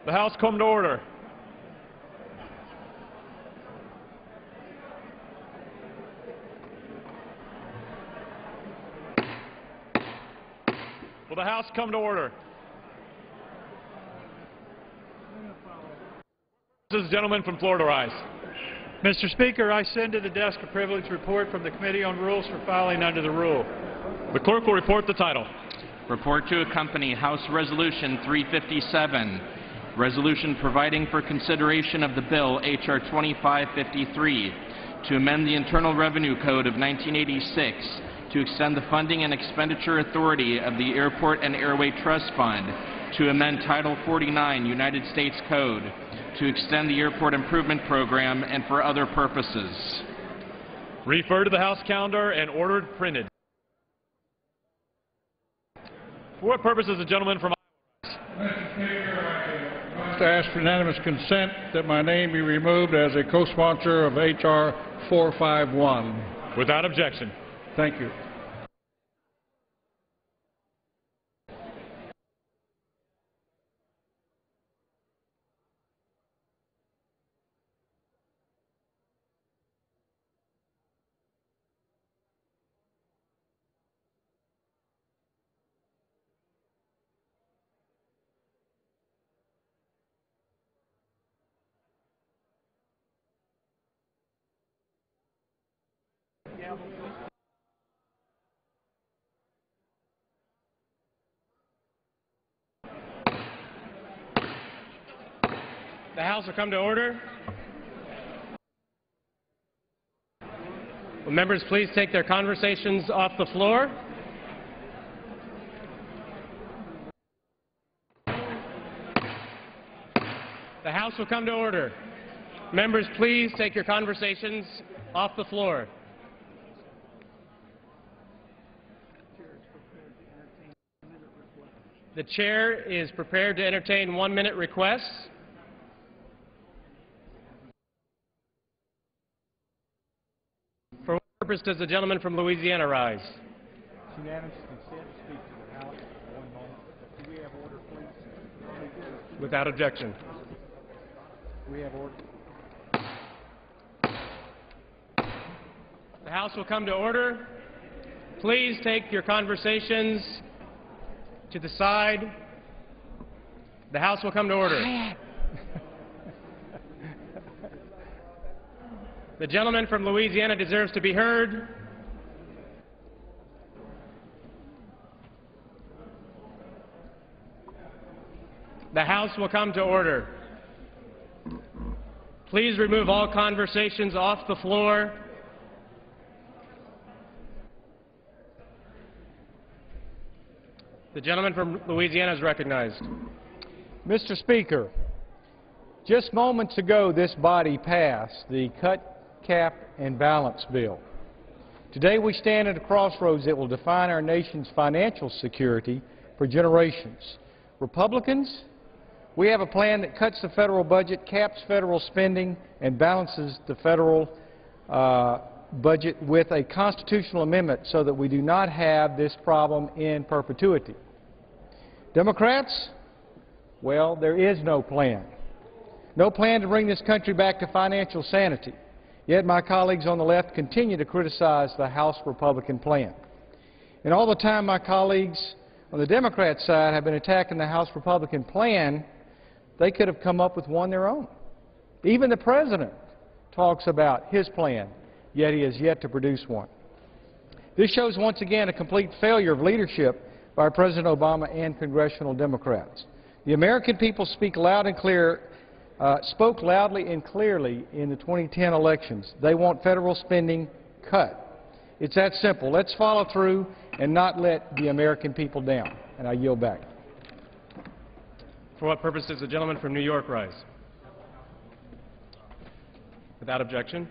The House come to order. Will the House come to order? This gentleman from Florida rise. Mr. Speaker, I send to the desk a privileged report from the Committee on Rules for filing under the rule. The clerk will report the title. Report to accompany House Resolution 357, resolution providing for consideration of the bill H.R. 2553 to amend the Internal Revenue Code of 1986 to extend the funding and expenditure authority of the Airport and Airway Trust Fund, to amend Title 49 United States Code, to extend the Airport Improvement Program, and for other purposes. Refer to the House calendar and ordered printed. For what purpose is the gentleman from Iowa? Mr. Speaker, I must ask for unanimous consent that my name be removed as a co-sponsor of H.R. 451. Without objection. Thank you. The House will come to order. Will members please take their conversations off the floor? The House will come to order. Members, please take your conversations off the floor. The chair is prepared to entertain one-minute requests. For what purpose does the gentleman from Louisiana rise? Unanimous consent to speak to the House for 1 moment. Do we have order, please? Without objection. We have order. The House will come to order. Please take your conversations to the side. The House will come to order. The gentleman from Louisiana deserves to be heard. The House will come to order. Please remove all conversations off the floor. The gentleman from Louisiana is recognized. Mr. Speaker, just moments ago this body passed the Cut, Cap, and Balance bill. Today we stand at a crossroads that will define our nation's financial security for generations. Republicans, we have a plan that cuts the federal budget, caps federal spending, and balances the federal budget with a constitutional amendment so that we do not have this problem in perpetuity. Democrats, well, there is no plan. No plan to bring this country back to financial sanity. Yet my colleagues on the left continue to criticize the House Republican plan. And all the time my colleagues on the Democrat side have been attacking the House Republican plan, they could have come up with one their own. Even the President talks about his plan, yet he has yet to produce one. This shows once again a complete failure of leadership by President Obama and congressional Democrats. The American people spoke loudly and clearly in the 2010 elections. They want federal spending cut. It's that simple. Let's follow through and not let the American people down. And I yield back. For what purpose does the gentleman from New York rise? Without objection.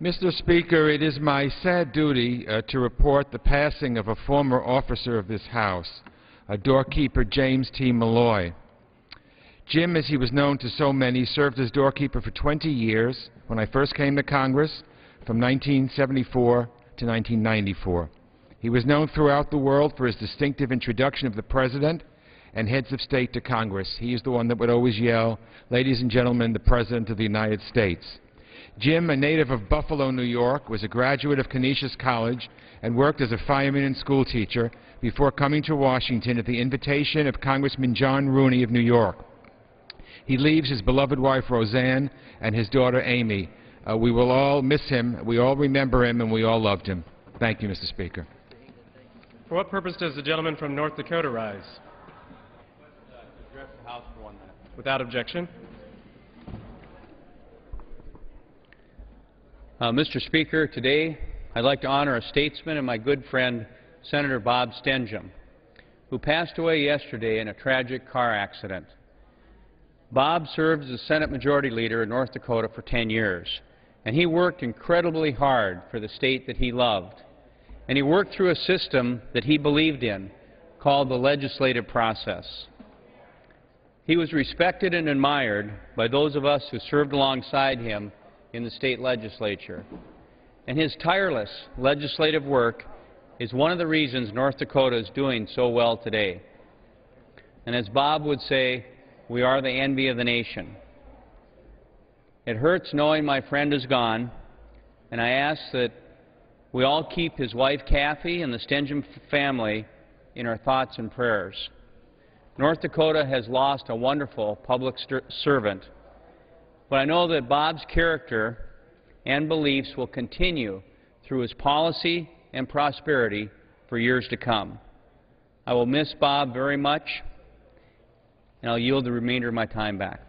Mr. Speaker, it is my sad duty to report the passing of a former officer of this House, doorkeeper James T. Malloy. Jim, as he was known to so many, served as doorkeeper for 20 years when I first came to Congress from 1974 to 1994. He was known throughout the world for his distinctive introduction of the President and heads of state to Congress. He is the one that would always yell, "Ladies and gentlemen, the President of the United States." Jim, a native of Buffalo, New York, was a graduate of Canisius College and worked as a fireman and school teacher before coming to Washington at the invitation of Congressman John Rooney of New York. He leaves his beloved wife, Roseanne, and his daughter, Amy. We will all miss him, we all remember him, and we all loved him. Thank you, Mr. Speaker. For what purpose does the gentleman from North Dakota rise? Address the House for 1 minute. Without objection. Mr. Speaker, today I'd like to honor a statesman and my good friend, Senator Bob Stenum, who passed away yesterday in a tragic car accident. Bob served as the Senate Majority Leader in North Dakota for 10 years, and he worked incredibly hard for the state that he loved. And he worked through a system that he believed in, called the legislative process. He was respected and admired by those of us who served alongside him in the state legislature. And his tireless legislative work is one of the reasons North Dakota is doing so well today. And as Bob would say, we are the envy of the nation. It hurts knowing my friend is gone, and I ask that we all keep his wife Kathy and the Stenum family in our thoughts and prayers. North Dakota has lost a wonderful public servant, but I know that Bob's character and beliefs will continue through his policy and prosperity for years to come. I will miss Bob very much, and I'll yield the remainder of my time back.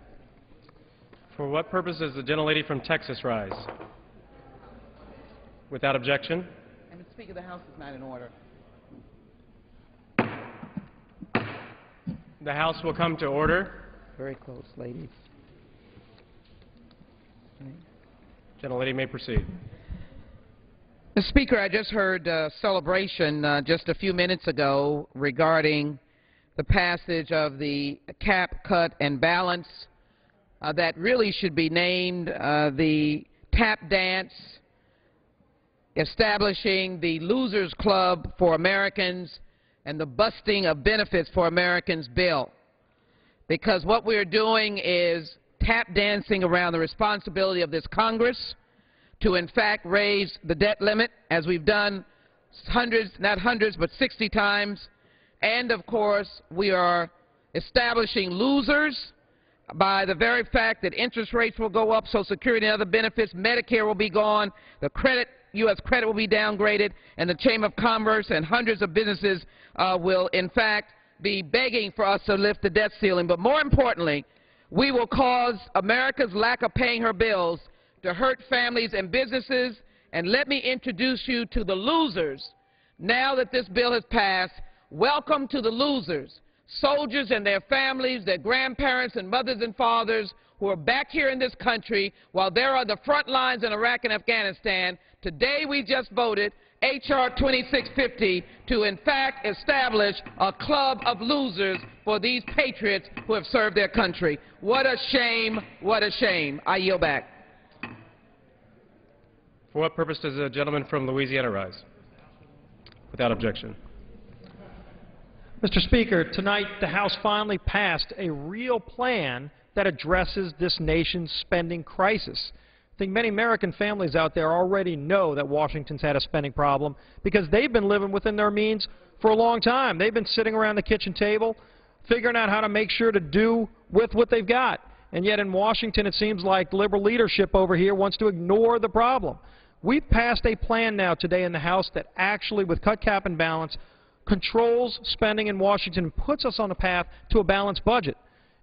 For what purpose does the gentlelady from Texas rise? Without objection. And Mr. Speaker, the House is not in order. The House will come to order. Very close, ladies. Gentlelady may proceed. Mr. Speaker, I just heard a celebration just a few minutes ago regarding the passage of the cap, cut, and balance that really should be named the tap dance, establishing the Losers Club for Americans and the busting of benefits for Americans bill. Because what we're doing is tap dancing around the responsibility of this Congress to in fact raise the debt limit, as we've done hundreds, not hundreds, but 60 times. And of course, we are establishing losers by the very fact that interest rates will go up, Social Security and other benefits, Medicare will be gone, the credit, U.S. credit will be downgraded, and the Chamber of Commerce and hundreds of businesses will in fact be begging for us to lift the debt ceiling. But more importantly, we will cause America's lack of paying her bills to hurt families and businesses. And let me introduce you to the losers. Now that this bill has passed, welcome to the losers. Soldiers and their families, their grandparents and mothers and fathers who are back here in this country while they're on the front lines in Iraq and Afghanistan. Today we just voted H.R. 2650 to in fact establish a club of losers for these patriots who have served their country. What a shame, what a shame. I yield back. For what purpose does the gentleman from Louisiana rise? Without objection. Mr. Speaker, tonight the House finally passed a real plan that addresses this nation's spending crisis. I think many American families out there already know that Washington's had a spending problem because they've been living within their means for a long time. They've been sitting around the kitchen table figuring out how to make sure to do with what they've got. And yet in Washington it seems like liberal leadership over here wants to ignore the problem. We've passed a plan now today in the House that actually, with cut, cap, and balance, controls spending in Washington and puts us on a path to a balanced budget.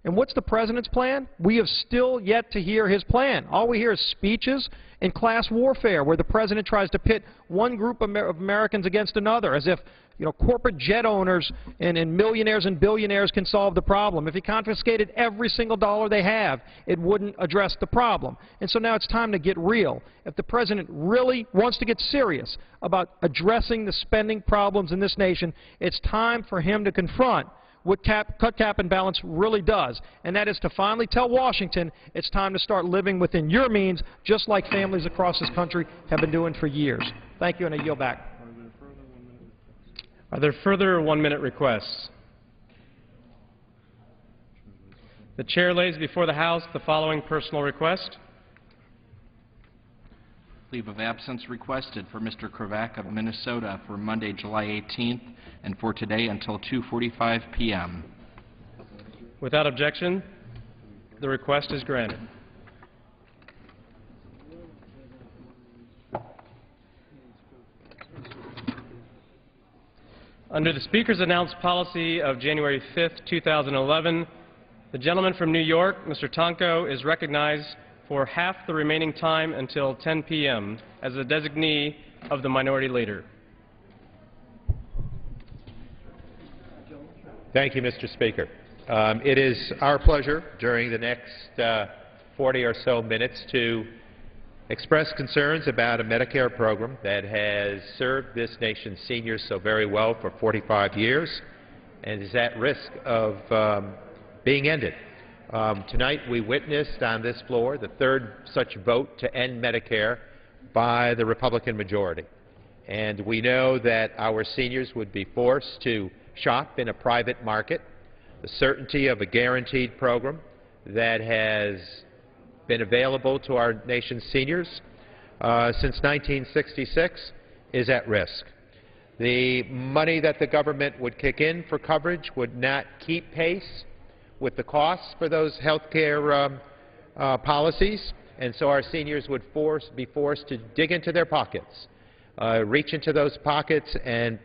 And what's the President's plan? We have still yet to hear his plan. All we hear is speeches and class warfare where the President tries to pit one group of Americans against another as if, you know, corporate jet owners and millionaires and billionaires can solve the problem. If he confiscated every single dollar they have, it wouldn't address the problem. And so now it's time to get real. If the President really wants to get serious about addressing the spending problems in this nation, it's time for him to confront what cut, cap, and balance really does, and that is to finally tell Washington it's time to start living within your means, just like families across this country have been doing for years. Thank you, and I yield back. Are there further 1-minute requests? The Chair lays before the House the following personal request. Leave of absence requested for Mr. Kravac of Minnesota for Monday, July 18th, and for today until 2:45 p.m. Without objection, the request is granted. Under the Speaker's announced policy of January 5th, 2011, the gentleman from New York, Mr. Tonko, is recognized for half the remaining time until 10 p.m. as the designee of the Minority Leader. Thank you, Mr. Speaker. It is our pleasure during the next 40 or so minutes to express concerns about a Medicare program that has served this nation's seniors so very well for 45 years and is at risk of being ended. Tonight we witnessed on this floor the third such vote to end Medicare by the Republican majority. And we know that our seniors would be forced to shop in a private market. The certainty of a guaranteed program that has been available to our nation's seniors since 1966 is at risk. The money that the government would kick in for coverage would not keep pace with the costs for those health care policies, and so our seniors would be forced to dig into their pockets, reach into those pockets, and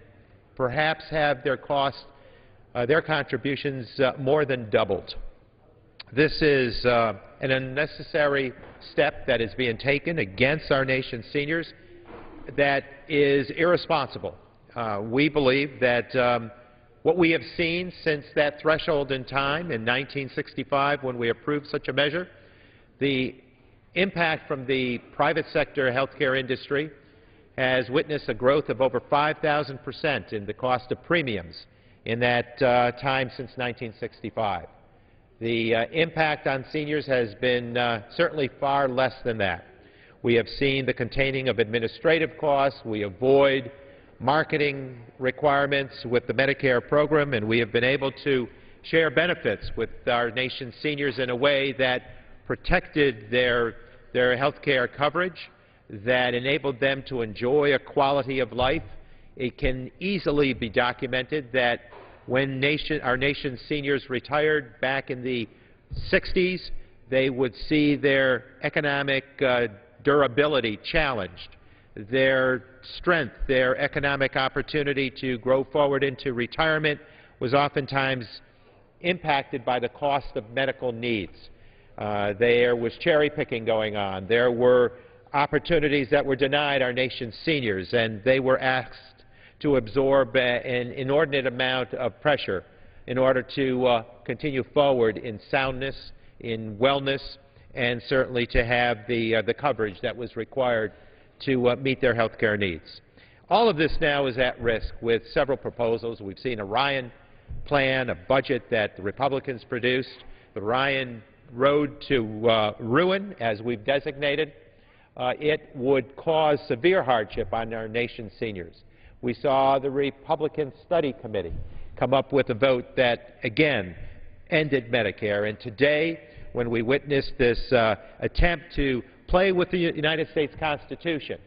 perhaps have their costs, their contributions more than doubled. This is an unnecessary step that is being taken against our nation's seniors that is irresponsible. We believe that what we have seen since that threshold in time in 1965 when we approved such a measure, the impact from the private sector healthcare industry has witnessed a growth of over 5,000% in the cost of premiums in that time since 1965. The impact on seniors has been certainly far less than that. We have seen the containing of administrative costs. We avoid marketing requirements with the Medicare program, and we have been able to share benefits with our nation's seniors in a way that protected their health care coverage, that enabled them to enjoy a quality of life. It can easily be documented that when our nation's seniors retired back in the 60s, they would see their economic durability challenged, their strength, their economic opportunity to grow forward into retirement was oftentimes impacted by the cost of medical needs. There was cherry picking going on. There were opportunities that were denied our nation's seniors, and they were asked to absorb an inordinate amount of pressure in order to continue forward in soundness, in wellness, and certainly to have the coverage that was required to meet their health care needs. All of this now is at risk with several proposals. We've seen a Ryan plan, a budget that the Republicans produced, the Ryan road to ruin, as we've designated. It would cause severe hardship on our nation's seniors. We saw the Republican Study Committee come up with a vote that, again, ended Medicare. And today, when we witness this attempt to play with the United States Constitution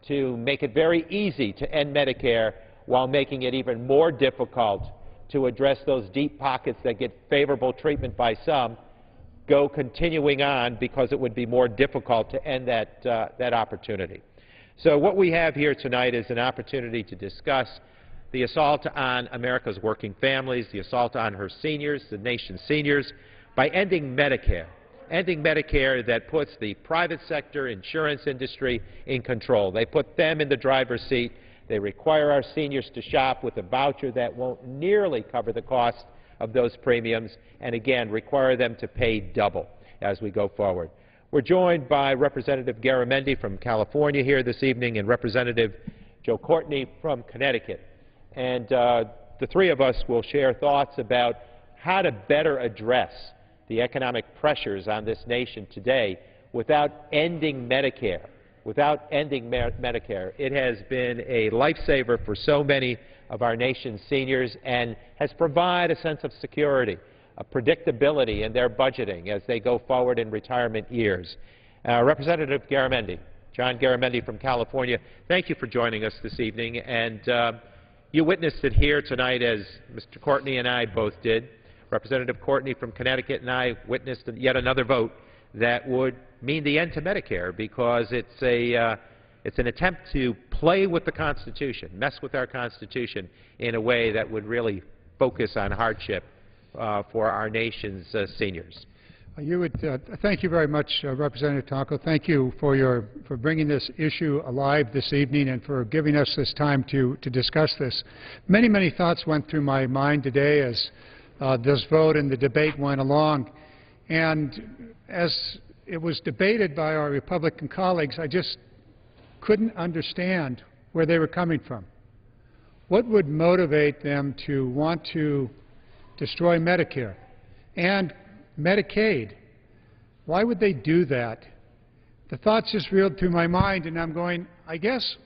to make it very easy to end Medicare while making it even more difficult to address those deep pockets that get favorable treatment by some, go continuing on because it would be more difficult to end that opportunity. So what we have here tonight is an opportunity to discuss the assault on America's working families, the assault on her seniors, the nation's seniors, by ending Medicare that puts the private sector insurance industry in control. They put them in the driver's seat. They require our seniors to shop with a voucher that won't nearly cover the cost of those premiums, and again, require them to pay double as we go forward. We're joined by Representative Garamendi from California here this evening and Representative Joe Courtney from Connecticut. And the three of us will share thoughts about how to better address the economic pressures on this nation today without ending Medicare. It has been a lifesaver for so many of our nation's seniors and has provided a sense of security, predictability in their budgeting as they go forward in retirement years. Representative Garamendi, John Garamendi from California, thank you for joining us this evening. And you witnessed it here tonight, as Mr. Courtney and I both did. Representative Courtney from Connecticut and I witnessed yet another vote that would mean the end to Medicare, because it's an attempt to play with the Constitution, mess with our Constitution in a way that would really focus on hardship for our nation's seniors. Thank you very much, Representative Tonko. Thank you for bringing this issue alive this evening and for giving us this time to discuss this. Many, many thoughts went through my mind today as this vote and the debate went along. And as it was debated by our Republican colleagues, I just couldn't understand where they were coming from. What would motivate them to want to destroy Medicare and Medicaid? Why would they do that? The thoughts just reeled through my mind, and I'm going, I guess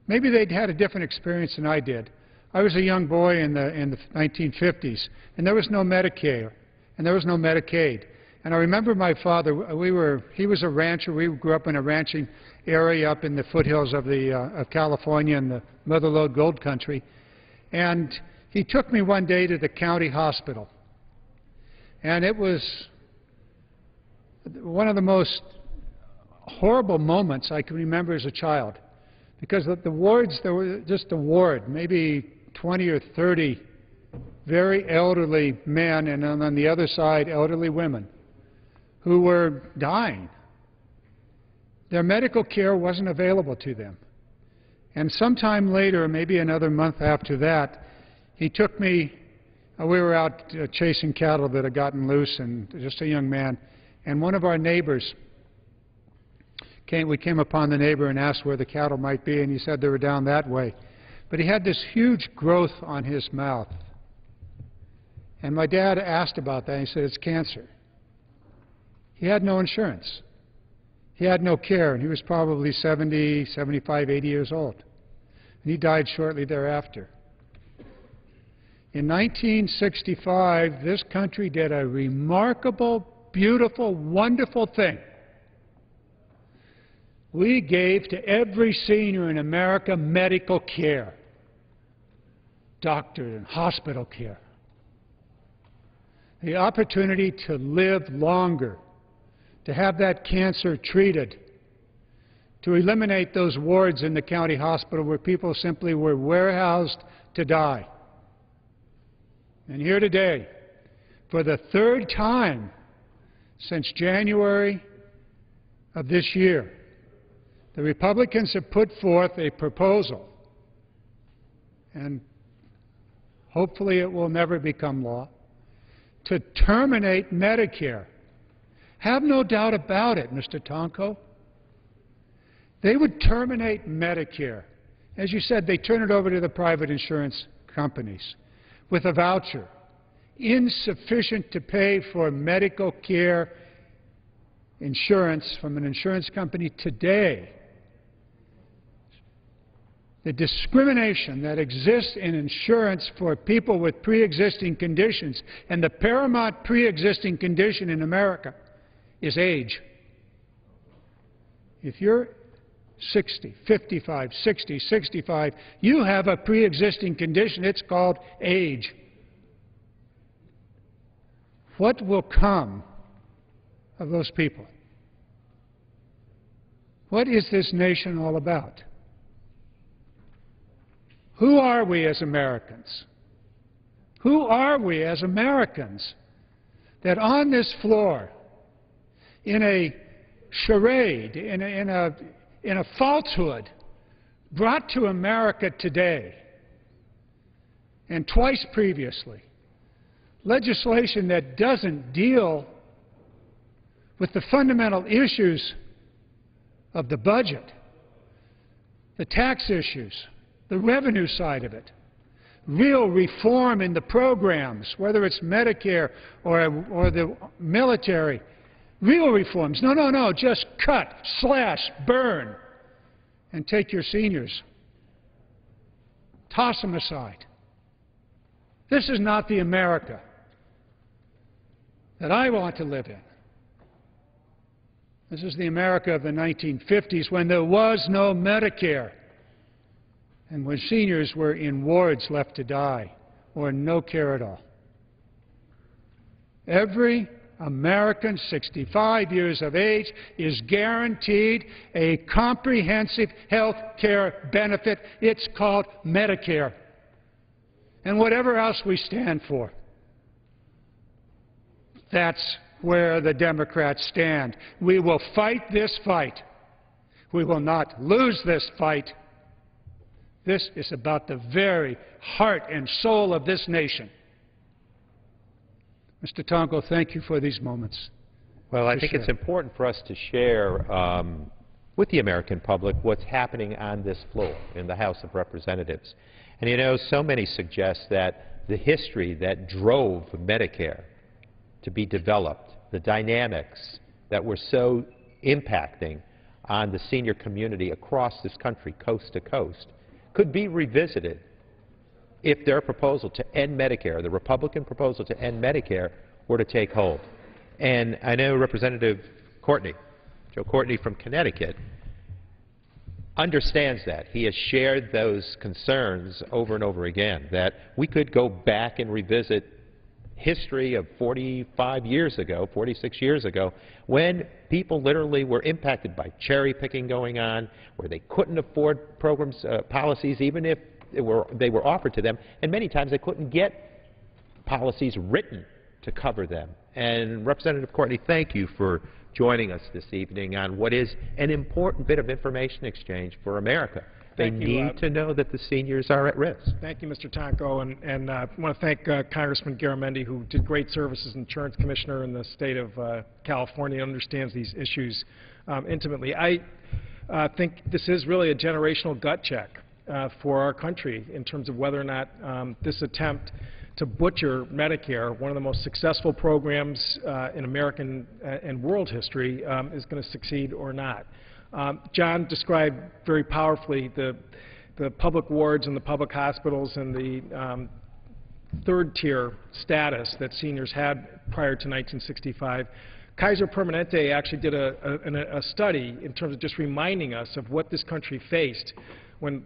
maybe they'd had a different experience than I did. I was a young boy in the 1950s, and there was no Medicare, and there was no Medicaid. And I remember my father, he was a rancher. We grew up in a ranching area up in the foothills of California in the Mother Lode Gold Country. And he took me one day to the county hospital. And it was one of the most horrible moments I can remember as a child. Because the wards, there were just a ward, maybe 20 or 30 very elderly men, and on the other side, elderly women who were dying. Their medical care wasn't available to them. And sometime later, maybe another month after that, he took me, we were out chasing cattle that had gotten loose, and just a young man, and one of our neighbors we came upon the neighbor and asked where the cattle might be, and he said they were down that way. But he had this huge growth on his mouth. And my dad asked about that, and he said, it's cancer. He had no insurance. He had no care, and he was probably 70, 75, 80 years old. And he died shortly thereafter. In 1965, this country did a remarkable, beautiful, wonderful thing. We gave to every senior in America medical care, doctor and hospital care, the opportunity to live longer, to have that cancer treated, to eliminate those wards in the county hospital where people simply were warehoused to die. And here today, for the third time since January of this year, the Republicans have put forth a proposal, and hopefully it will never become law, to terminate Medicare. Have no doubt about it, Mr. Tonko. They would terminate Medicare. As you said, they turn it over to the private insurance companies with a voucher, insufficient to pay for medical care insurance from an insurance company today. The discrimination that exists in insurance for people with pre-existing conditions, and the paramount pre-existing condition in America is age. If you're 60, 55, 60, 65, you have a pre-existing condition. It's called age. What will come of those people? What is this nation all about? Who are we as Americans? Who are we as Americans that on this floor, in a charade, in a falsehood, brought to America today and twice previously, legislation that doesn't deal with the fundamental issues of the budget, the tax issues, the revenue side of it, real reform in the programs, whether it's Medicare or the military, real reforms. No, just cut, slash, burn, and take your seniors. Toss them aside. This is not the America that I want to live in. This is the America of the 1950s when there was no Medicare and when seniors were in wards left to die or no care at all. Every American 65 years of age is guaranteed a comprehensive health care benefit. It's called Medicare. And whatever else we stand for, that's where the Democrats stand. We will fight this fight. We will not lose this fight. This is about the very heart and soul of this nation. Mr. Tonko, thank you for these moments. Well, I think it's important for us to share with the American public what's happening on this floor in the House of Representatives. And you know, so many suggest that the history that drove Medicare to be developed, the dynamics that were so impacting on the senior community across this country, coast to coast, could be revisited if their proposal to end Medicare, the Republican proposal to end Medicare, were to take hold. And I know Representative Courtney, Joe Courtney from Connecticut, understands that. He has shared those concerns over and over again, that we could go back and revisit history of 45 years ago, 46 years ago, when people literally were impacted by cherry picking going on, where they couldn't afford programs, policies, even if they were offered to them, and many times they couldn't get policies written to cover them. And Representative Courtney, thank you for joining us this evening on what is an important bit of information exchange for America. They need to know that the seniors are at risk. Thank you, Mr. Tonko, and I want to thank Congressman Garamendi, who did great service as Insurance Commissioner in the state of California, understands these issues intimately. I think this is really a generational gut check for our country in terms of whether or not this attempt to butcher Medicare, one of the most successful programs in American and world history, is going to succeed or not. John described very powerfully the public wards and the public hospitals and the third-tier status that seniors had prior to 1965. Kaiser Permanente actually did a study in terms of just reminding us of what this country faced when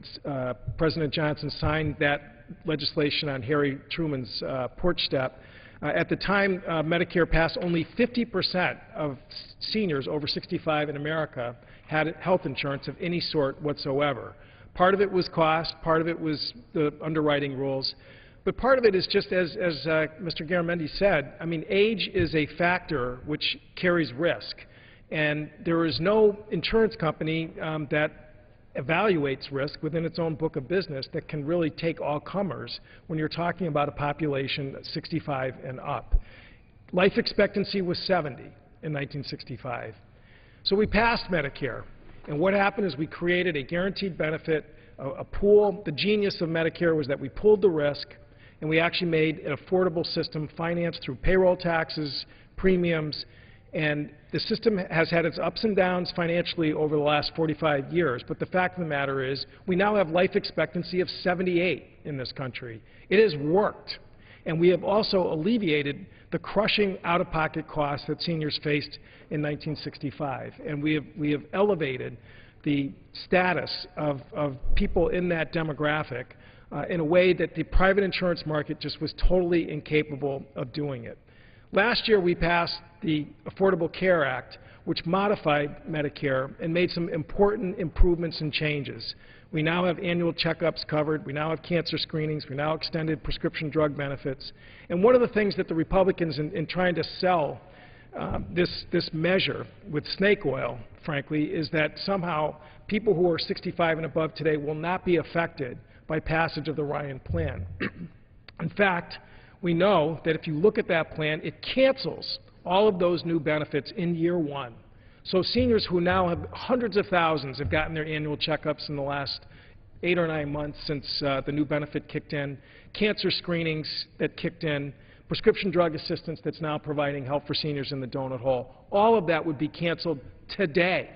President Johnson signed that legislation on Harry Truman's porch step. At the time Medicare passed, only 50% of seniors over 65 in America had health insurance of any sort whatsoever. Part of it was cost, part of it was the underwriting rules, but part of it is just as Mr. Garamendi said, I mean, age is a factor which carries risk, and there is no insurance company that evaluates risk within its own book of business that can really take all comers when you're talking about a population 65 and up. Life expectancy was 70 in 1965. So we passed Medicare, and what happened is we created a guaranteed benefit, a pool. The genius of Medicare was that we pulled the risk, and we actually made an affordable system financed through payroll taxes, premiums, and the system has had its ups and downs financially over the last 45 years. But the fact of the matter is we now have life expectancy of 78 in this country. It has worked. And we have also alleviated the crushing out-of-pocket costs that seniors faced in 1965. And we have elevated the status of people in that demographic in a way that the private insurance market just was totally incapable of doing it. Last year we passed the Affordable Care Act, which modified Medicare and made some important improvements and changes. We now have annual checkups covered. We now have cancer screenings. We now extended prescription drug benefits. And one of the things that the Republicans, in trying to sell this measure with snake oil, frankly, is that somehow people who are 65 and above today will not be affected by passage of the Ryan plan. In fact, we know that if you look at that plan, it cancels all of those new benefits in year one. So seniors who now have hundreds of thousands have gotten their annual checkups in the last 8 or 9 months since the new benefit kicked in, cancer screenings that kicked in, prescription drug assistance that's now providing help for seniors in the donut hole. All of that would be canceled today.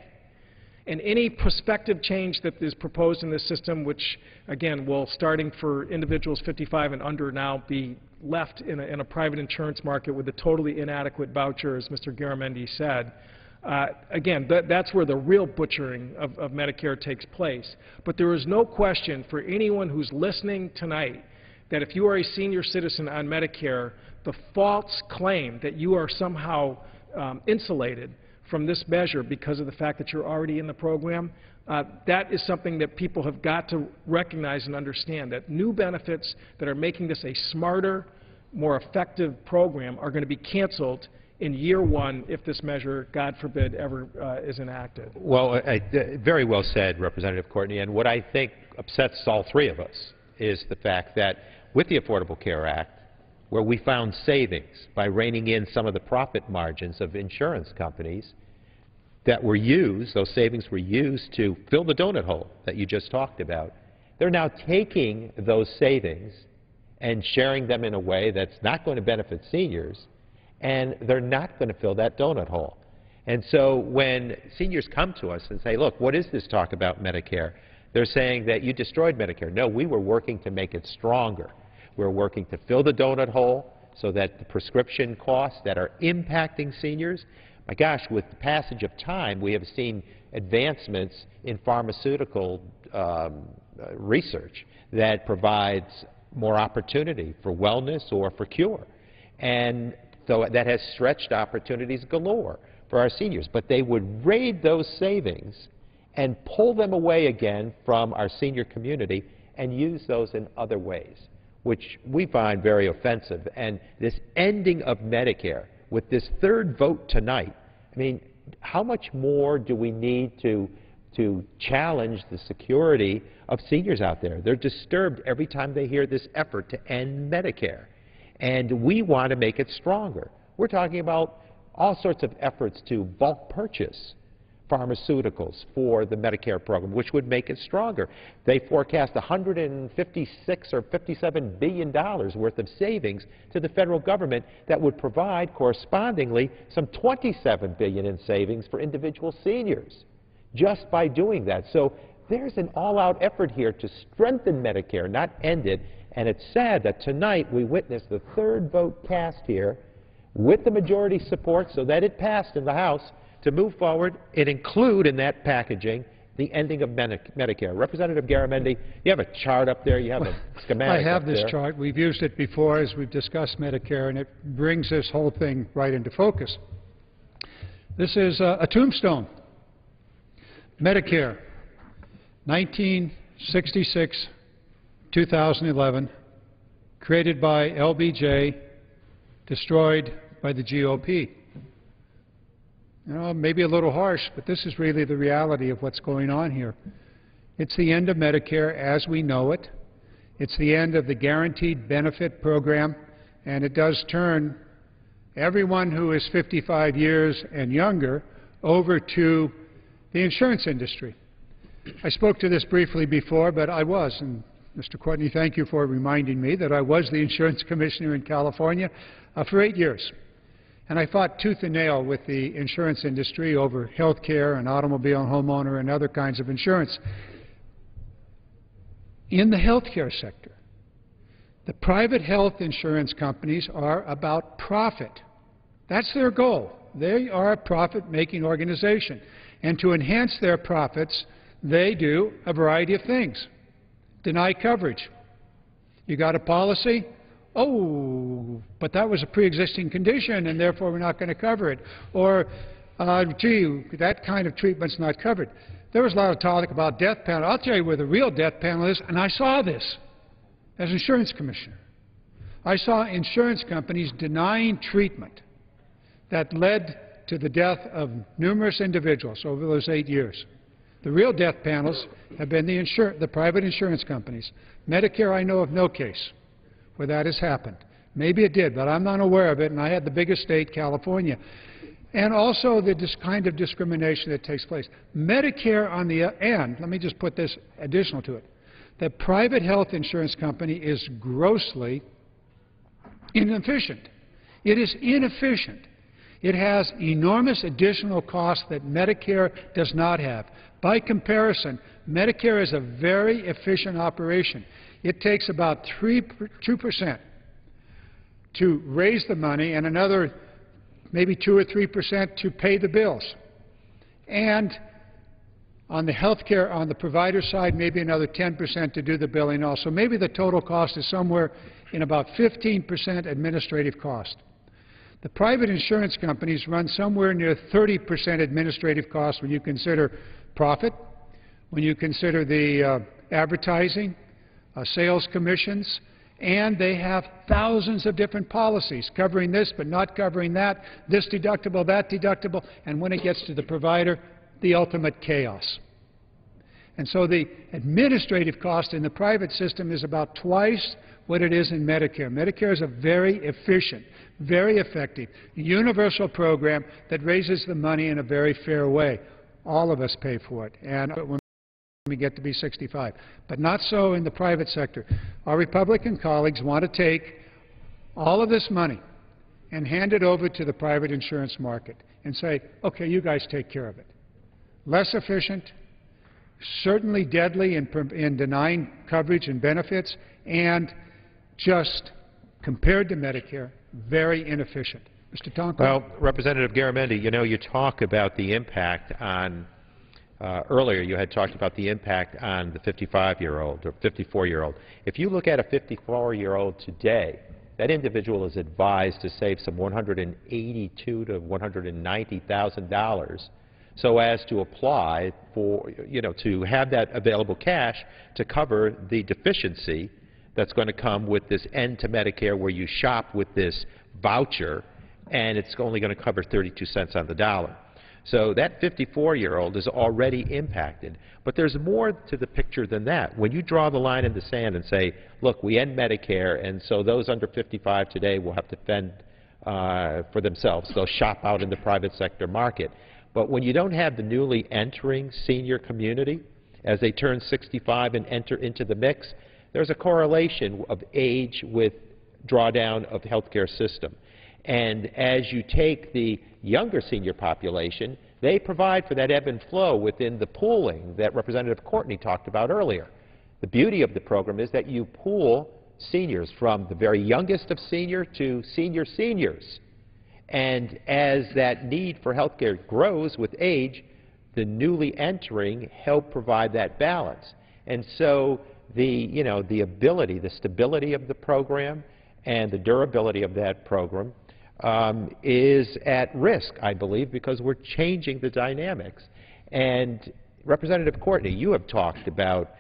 And any prospective change that is proposed in this system, which, again, will, starting for individuals 55 and under now, be left in a private insurance market with a totally inadequate voucher, as Mr. Garamendi said, again, that's where the real butchering of Medicare takes place. But there is no question for anyone who's listening tonight that if you are a senior citizen on Medicare, the false claim that you are somehow insulated from this measure because of the fact that you're already in the program, that is something that people have got to recognize and understand, that new benefits that are making this a smarter, more effective program are going to be canceled in year one if this measure, God forbid, ever is enacted. Well, very well said, Representative Courtney. And what I think upsets all three of us is the fact that with the Affordable Care Act, where we found savings by reining in some of the profit margins of insurance companies that were used, those savings were used to fill the donut hole that you just talked about. They're now taking those savings and sharing them in a way that's not going to benefit seniors, and they're not going to fill that donut hole. And so when seniors come to us and say, look, what is this talk about Medicare? They're saying that you destroyed Medicare. No, we were working to make it stronger. We're working to fill the donut hole so that the prescription costs that are impacting seniors, my gosh, with the passage of time, we have seen advancements in pharmaceutical research that provides more opportunity for wellness or for cure. And so that has stretched opportunities galore for our seniors. But they would raid those savings and pull them away again from our senior community and use those in other ways, which we find very offensive. And this ending of Medicare with this third vote tonight, I mean, how much more do we need to challenge the security of seniors out there? They're disturbed every time they hear this effort to end Medicare. And we want to make it stronger. We're talking about all sorts of efforts to bulk purchase pharmaceuticals for the Medicare program, which would make it stronger. They forecast $156 or $57 billion worth of savings to the federal government that would provide correspondingly some $27 billion in savings for individual seniors just by doing that. So there's an all-out effort here to strengthen Medicare, not end it. And it's sad that tonight we witnessed the third vote cast here with the majority support so that it passed in the House to move forward and include in that packaging the ending of Medicare. Representative Garamendi, you have a chart up there, you have a schematic I have up this there. chart. We've used it before as we've discussed Medicare, and it brings this whole thing right into focus. This is a tombstone. Medicare, 1966, 2011, created by LBJ, destroyed by the GOP. You know, maybe a little harsh, but this is really the reality of what's going on here. It's the end of Medicare as we know it. It's the end of the guaranteed benefit program, and it does turn everyone who is 55 years and younger over to the insurance industry. I spoke to this briefly before, but I was, and Mr. Courtney, thank you for reminding me that I was the insurance commissioner in California for 8 years. And I fought tooth and nail with the insurance industry over health care and automobile and homeowner and other kinds of insurance. In the health care sector, the private health insurance companies are about profit. That's their goal. They are a profit-making organization. And to enhance their profits, they do a variety of things. Deny coverage. You got a policy? Oh, but that was a pre-existing condition, and therefore we're not going to cover it. Or, gee, that kind of treatment's not covered. There was a lot of talk about death panel. I'll tell you where the real death panel is, and I saw this as insurance commissioner. I saw insurance companies denying treatment that led to the death of numerous individuals over those 8 years. The real death panels have been the private insurance companies. Medicare, I know of no case where that has happened. Maybe it did, but I'm not aware of it, and I had the biggest state, California. And also the kind of discrimination that takes place. Medicare on the end, let me just put this additional to it. The private health insurance company is grossly inefficient. It is inefficient. It has enormous additional costs that Medicare does not have. By comparison, Medicare is a very efficient operation. It takes about 2% to raise the money and another maybe 2 or 3% to pay the bills. And on the health care, on the provider side, maybe another 10% to do the billing also. Maybe the total cost is somewhere in about 15% administrative cost. The private insurance companies run somewhere near 30% administrative costs when you consider profit, when you consider the advertising, sales commissions, and they have thousands of different policies covering this but not covering that, this deductible, that deductible, and when it gets to the provider, the ultimate chaos. And so the administrative cost in the private system is about twice what it is in Medicare. Medicare is a very efficient, very effective, universal program that raises the money in a very fair way. All of us pay for it, and when we get to be 65. But not so in the private sector. Our Republican colleagues want to take all of this money and hand it over to the private insurance market and say, okay, you guys take care of it. Less efficient, certainly deadly in denying coverage and benefits, and just, compared to Medicare, very inefficient. Mr. Tonko? Well, Representative Garamendi, you know, you talk about the impact on, earlier you had talked about the impact on the 55-year-old or 54-year-old. If you look at a 54-year-old today, that individual is advised to save some $182,000 to $190,000 so as to apply for, you know, to have that available cash to cover the deficiency that's going to come with this end to Medicare where you shop with this voucher and it's only going to cover 32 cents on the dollar. So that 54-year-old is already impacted. But there's more to the picture than that. When you draw the line in the sand and say, look, we end Medicare, and so those under 55 today will have to fend for themselves. They'll shop out in the private sector market. But when you don't have the newly entering senior community, as they turn 65 and enter into the mix, there's a correlation of age with drawdown of the healthcare system. And as you take the younger senior population, they provide for that ebb and flow within the pooling that Representative Courtney talked about earlier. The beauty of the program is that you pool seniors from the very youngest of senior to senior seniors. And as that need for health care grows with age, the newly entering help provide that balance. And so the ability, the stability of the program and the durability of that program is at risk, I believe, because we're changing the dynamics. And Representative Courtney, you have talked about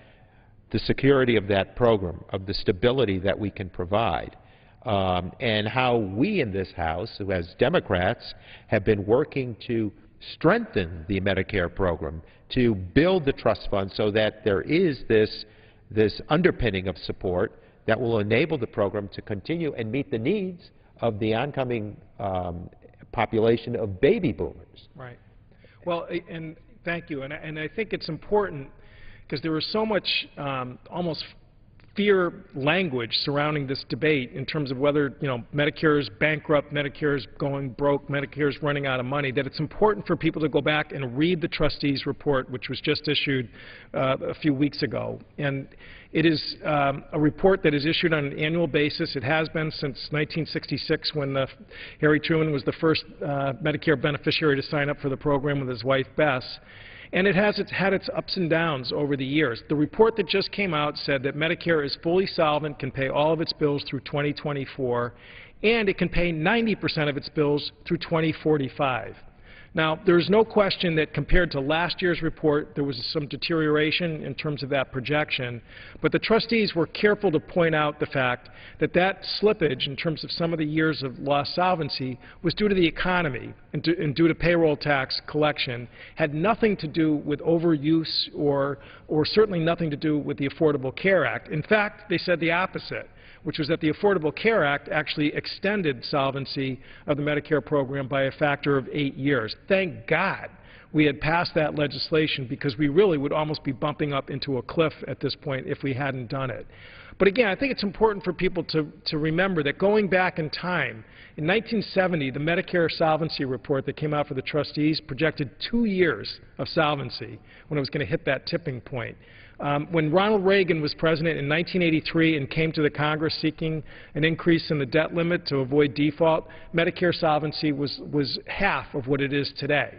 the security of that program, of the stability that we can provide. And how we in this House, who as Democrats, have been working to strengthen the Medicare program, to build the trust fund so that there is this underpinning of support that will enable the program to continue and meet the needs of the oncoming population of baby boomers. Right. Well, and thank you. And I think it's important because there was so much almost fear language surrounding this debate in terms of whether, Medicare is bankrupt, Medicare is going broke, Medicare is running out of money, that it's important for people to go back and read the trustees' report, which was just issued a few weeks ago. And it is a report that is issued on an annual basis. It has been since 1966 when Harry Truman was the first Medicare beneficiary to sign up for the program with his wife, Bess. And it has had its ups and downs over the years. The report that just came out said that Medicare is fully solvent, can pay all of its bills through 2024, and it can pay 90% of its bills through 2045. Now, there's no question that compared to last year's report, there was some deterioration in terms of that projection, but the trustees were careful to point out the fact that that slippage in terms of some of the years of lost solvency was due to the economy and due to payroll tax collection, had nothing to do with overuse or certainly nothing to do with the Affordable Care Act. In fact, they said the opposite, which was that the Affordable Care Act actually extended solvency of the Medicare program by a factor of 8 years. Thank God we had passed that legislation, because we really would almost be bumping up into a cliff at this point if we hadn't done it. But again, I think it's important for people to remember that going back in time, in 1970, the Medicare solvency report that came out for the trustees projected 2 years of solvency when it was going to hit that tipping point. When Ronald Reagan was president in 1983 and came to the Congress seeking an increase in the debt limit to avoid default, Medicare solvency was half of what it is today.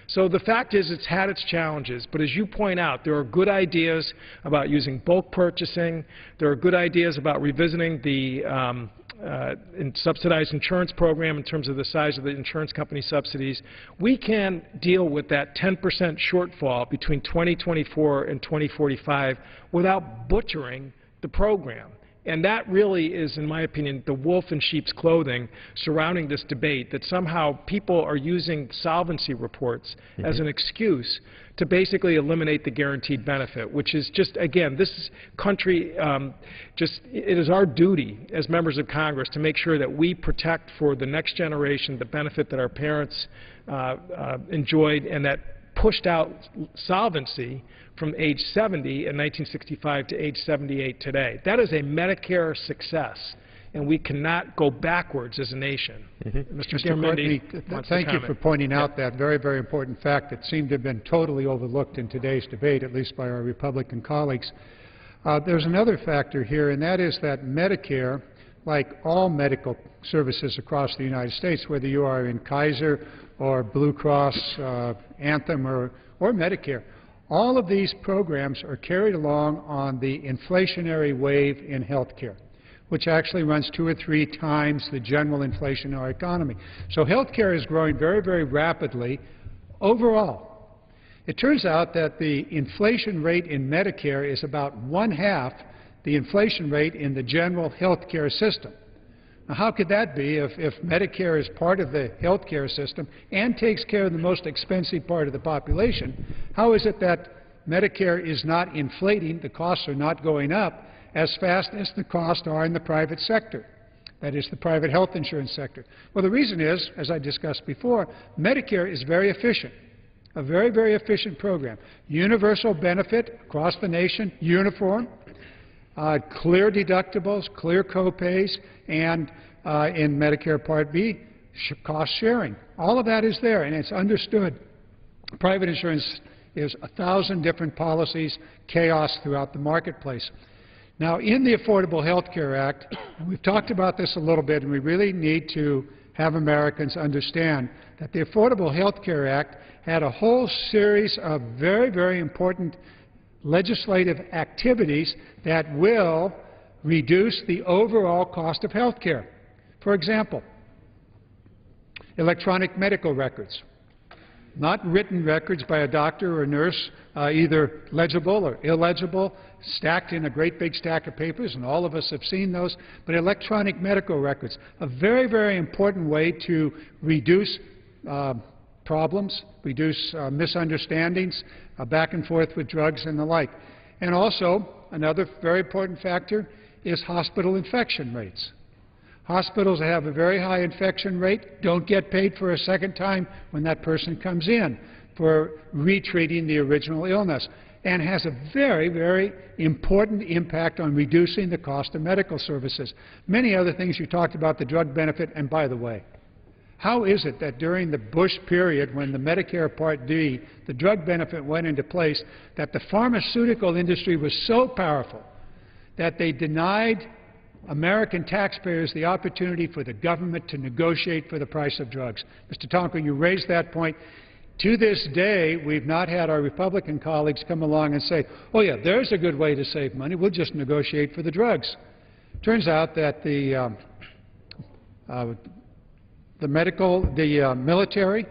So the fact is, it's had its challenges, but as you point out, there are good ideas about using bulk purchasing. There are good ideas about revisiting the subsidized insurance program in terms of the size of the insurance company subsidies. We can deal with that 10% shortfall between 2024 and 2045 without butchering the program. And that really is, in my opinion, the wolf in sheep's clothing surrounding this debate, that somehow people are using solvency reports as an excuse to basically eliminate the guaranteed benefit, which is just, again, this country, it is our duty as members of Congress to make sure that we protect for the next generation the benefit that our parents enjoyed and that pushed out solvency from age 70 in 1965 to age 78 today. That is a Medicare success, and we cannot go backwards as a nation. Mr. Courtney, thank you for pointing out that very, very important fact that seemed to have been totally overlooked in today's debate, at least by our Republican colleagues. There's another factor here, and that is that Medicare, like all medical services across the United States, whether you are in Kaiser or Blue Cross, Anthem, or Medicare, all of these programs are carried along on the inflationary wave in health care, which actually runs 2 or 3 times the general inflation in our economy. So health care is growing very, very rapidly overall. It turns out that the inflation rate in Medicare is about 1/2 the inflation rate in the general health care system. Now, how could that be if Medicare is part of the health care system and takes care of the most expensive part of the population? How is it that Medicare is not inflating, the costs are not going up as fast as the costs are in the private sector, that is, the private health insurance sector? Well, the reason is, as I discussed before, Medicare is very efficient, a very, very efficient program. Universal benefit across the nation, uniform, clear deductibles, clear co-pays, and in Medicare Part B, cost sharing. All of that is there, and it's understood. Private insurance is 1,000 different policies, chaos throughout the marketplace. Now, in the Affordable Health Care Act, we've talked about this a little bit, and we really need to have Americans understand that the Affordable Health Care Act had a whole series of very, very important legislative activities that will reduce the overall cost of health care. For example, electronic medical records, not written records by a doctor or a nurse, either legible or illegible, stacked in a great big stack of papers, and all of us have seen those, but electronic medical records, a very, very important way to reduce problems, reduce misunderstandings, back and forth with drugs and the like. And also, another very important factor is hospital infection rates. Hospitals that have a very high infection rate don't get paid for a second time when that person comes in for retreating the original illness, and has a very, very important impact on reducing the cost of medical services. Many other things you talked about, the drug benefit, and by the way, how is it that during the Bush period, when the Medicare Part D, the drug benefit went into place, that the pharmaceutical industry was so powerful that they denied American taxpayers the opportunity for the government to negotiate for the price of drugs? Mr. Tonko, you raised that point. To this day, we've not had our Republican colleagues come along and say, oh yeah, there's a good way to save money, we'll just negotiate for the drugs. Turns out that the military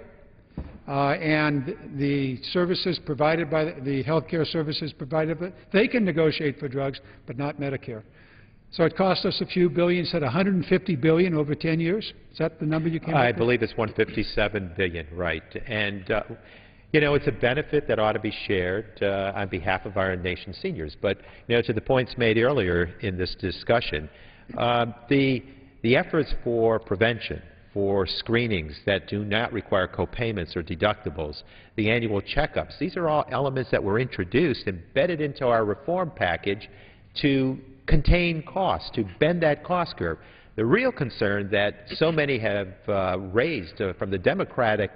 and the services provided by the health care services provided by, they can negotiate for drugs, but not Medicare. So it cost us a few billion. You said $150 billion over 10 years? Is that the number you came up with? I believe it's $157 billion, right. And, you know, it's a benefit that ought to be shared on behalf of our nation's seniors. But, you know, to the points made earlier in this discussion, the efforts for prevention, for screenings that do not require copayments or deductibles, the annual checkups. These are all elements that were introduced, embedded into our reform package to contain costs, to bend that cost curve. The real concern that so many have raised from the Democratic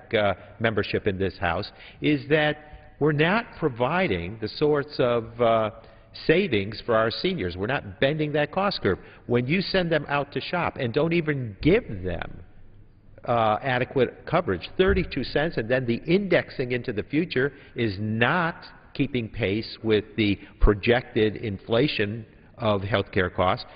membership in this House is that we're not providing the sorts of savings for our seniors. We're not bending that cost curve. When you send them out to shop and don't even give them adequate coverage, 32 cents, and then the indexing into the future is not keeping pace with the projected inflation of health care costs,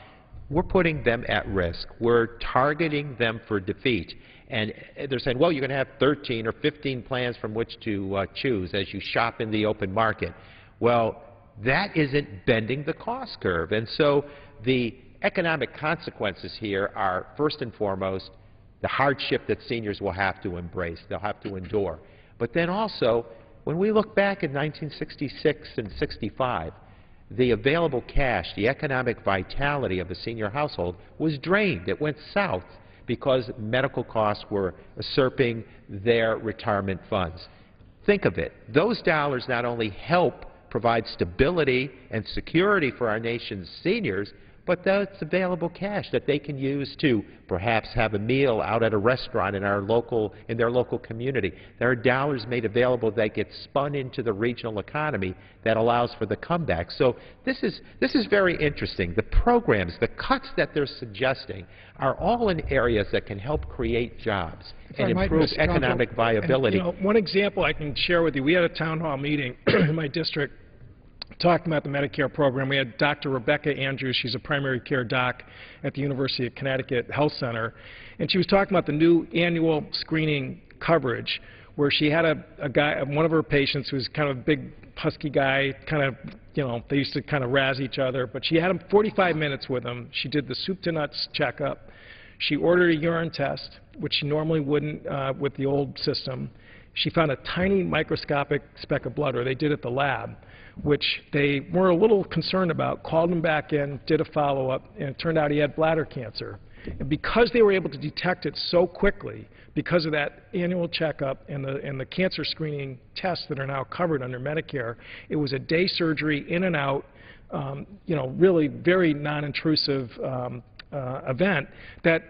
we're putting them at risk. We're targeting them for defeat. And they're saying, well, you're going to have 13 or 15 plans from which to choose as you shop in the open market. Well, that isn't bending the cost curve. And so the economic consequences here are, first and foremost, the hardship that seniors will have to embrace, they'll have to endure. But then also, when we look back in 1966 and 65, the available cash, the economic vitality of the senior household was drained. It went south because medical costs were usurping their retirement funds. Think of it. Those dollars not only help provide stability and security for our nation's seniors, but that's available cash that they can use to perhaps have a meal out at a restaurant in their local community. There are dollars made available that get spun into the regional economy that allows for the comeback. So this is very interesting. The programs, the cuts that they're suggesting are all in areas that can help create jobs and improve economic viability. And, one example I can share with you, we had a town hall meeting in my district talking about the Medicare program. We had Dr. Rebecca Andrews. She's a primary care doc at the University of Connecticut Health Center, and she was talking about the new annual screening coverage, where she had a guy, one of her patients who was kind of a big, husky guy, kind of, they used to kind of razz each other, but she had him 45 minutes with him. She did the soup to nuts checkup. She ordered a urine test, which she normally wouldn't with the old system. She found a tiny microscopic speck of blood, or they did at the lab, which they were a little concerned about, called him back in, did a follow-up, and it turned out he had bladder cancer. And because they were able to detect it so quickly, because of that annual checkup and the cancer screening tests that are now covered under Medicare, it was a day surgery, in and out, really very non-intrusive event that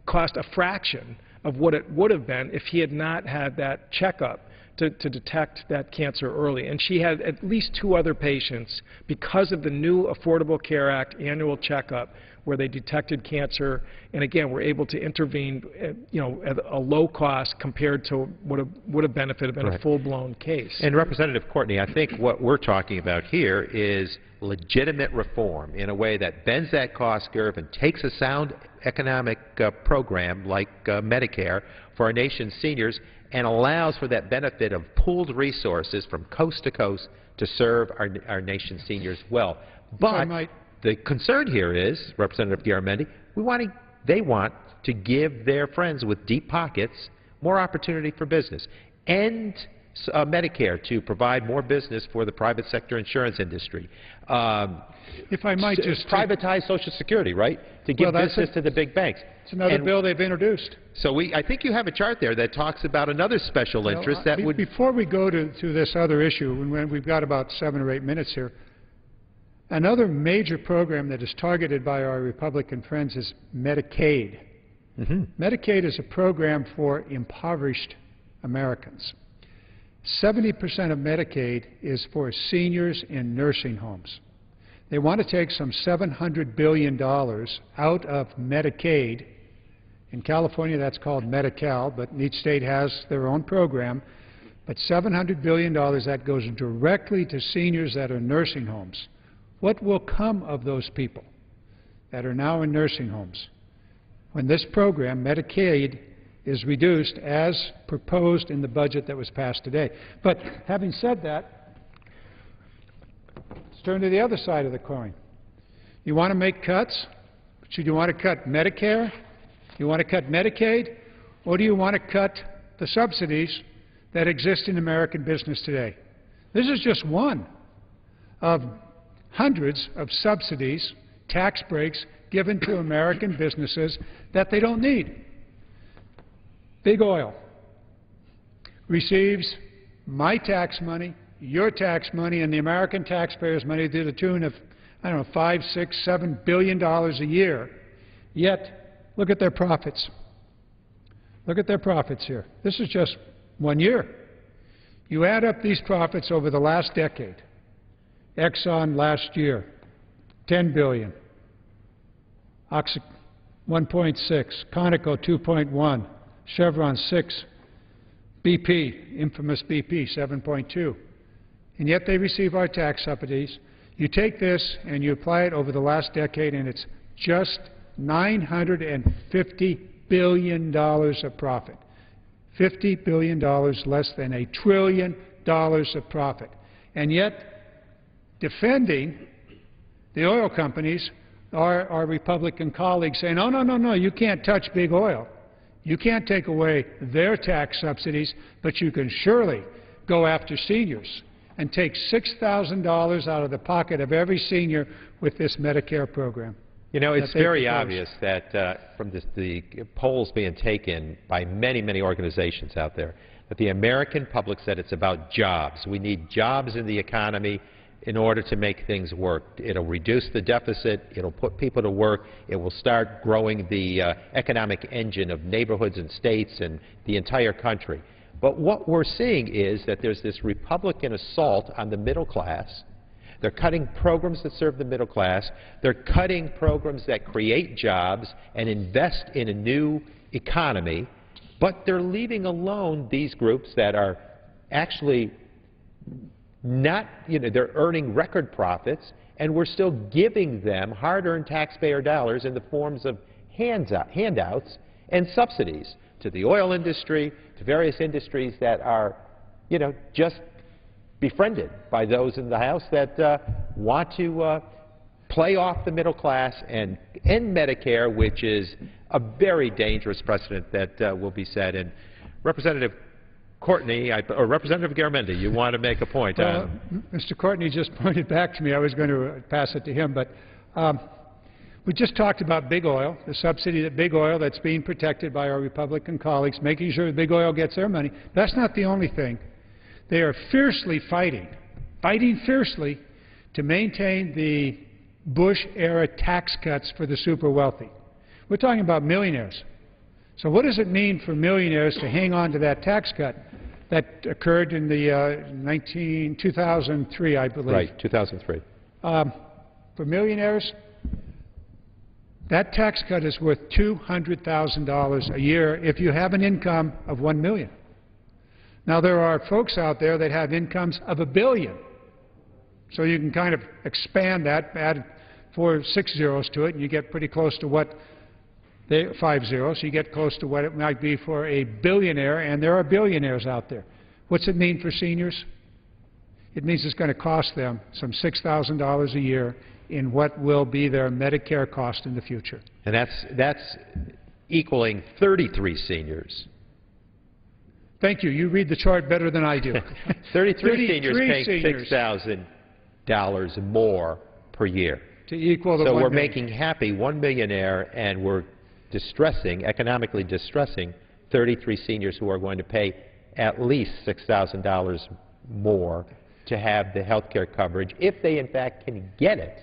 cost a fraction of what it would have been if he had not had that checkup to detect that cancer early. And she had at least 2 other patients, because of the new Affordable Care Act annual checkup, where they detected cancer and, again, were able to intervene at a low cost compared to what would have been if it had been a full-blown case. And Representative Courtney, I think what we're talking about here is legitimate reform in a way that bends that cost curve and takes a sound economic program like Medicare for our nation's seniors and allows for that benefit of pooled resources from coast to coast to serve our nation's seniors well. But the concern here is, Representative Garamendi, they want to give their friends with deep pockets more opportunity for business, and Medicare to provide more business for the private sector insurance industry. If I might just privatize Social Security, right? To give business to the big banks. It's another bill they've introduced. So I think you have a chart there that talks about another special interest that would... Before we go to this other issue, when we've got about 7 or 8 minutes here, another major program that is targeted by our Republican friends is Medicaid. Medicaid is a program for impoverished Americans. 70% of Medicaid is for seniors in nursing homes. They want to take some $700 billion out of Medicaid. In California, that's called Medi-Cal, but each state has their own program. But $700 billion, that goes directly to seniors that are in nursing homes. What will come of those people that are now in nursing homes when this program, Medicaid, is reduced as proposed in the budget that was passed today? But having said that, let's turn to the other side of the coin. You want to make cuts? Should you want to cut Medicare? You want to cut Medicaid? Or do you want to cut the subsidies that exist in American business today? This is just one of hundreds of subsidies, tax breaks given to American businesses that they don't need. Big oil receives my tax money, your tax money, and the American taxpayers' money to the tune of, I don't know, $5, $6, $7 billion a year. Yet, look at their profits. Look at their profits here. This is just 1 year. You add up these profits over the last decade. Exxon last year, $10 billion. Oxy, 1.6. Conoco, 2.1. Chevron, 6. BP, infamous BP, 7.2. And yet they receive our tax subsidies. You take this and you apply it over the last decade, and it's just $950 billion of profit. $50 billion less than $1 trillion of profit. And yet, defending the oil companies are our Republican colleagues saying, oh, no, no, no, you can't touch big oil. You can't take away their tax subsidies, but you can surely go after seniors and take $6,000 out of the pocket of every senior with this Medicare program. You know, it's very obvious that from the polls being taken by many, many organizations out there, that the American public said it's about jobs. We need jobs in the economy in order to make things work. It'll reduce the deficit. It'll put people to work. It will start growing the economic engine of neighborhoods and states and the entire country. But what we're seeing is that there's this Republican assault on the middle class. They're cutting programs that serve the middle class. They're cutting programs that create jobs and invest in a new economy. But they're leaving alone these groups that are actually not, they're earning record profits, and we're still giving them hard-earned taxpayer dollars in the forms of handouts and subsidies to the oil industry, to various industries that are, just befriended by those in the House that want to play off the middle class and end Medicare, which is a very dangerous precedent that will be set. And Representative Courtney, or Representative Garamendi, you want to make a point? Mr. Courtney just pointed back to me. I was going to pass it to him, but we just talked about big oil, the subsidy that big oil that's being protected by our Republican colleagues, making sure that big oil gets their money. That's not the only thing. They are fiercely fighting fiercely to maintain the Bush-era tax cuts for the super wealthy. We're talking about millionaires. So what does it mean for millionaires to hang on to that tax cut that occurred in the 2003, I believe? Right, 2003. For millionaires, that tax cut is worth $200,000 a year if you have an income of $1 million. Now, there are folks out there that have incomes of $1 billion. So you can kind of expand that, add 6 zeros to it, and you get pretty close to what 5 zeros. You get close to what it might be for a billionaire, and there are billionaires out there. What's it mean for seniors? It means it's going to cost them some $6,000 a year in what will be their Medicare cost in the future. And that's equaling 33 seniors. Thank you. You read the chart better than I do. 33 seniors paying $6,000 more per year. To equal the So 1 we're million. making happy 1 millionaire, and we're economically distressing 33 seniors who are going to pay at least $6,000 more to have the health care coverage, if they in fact can get it.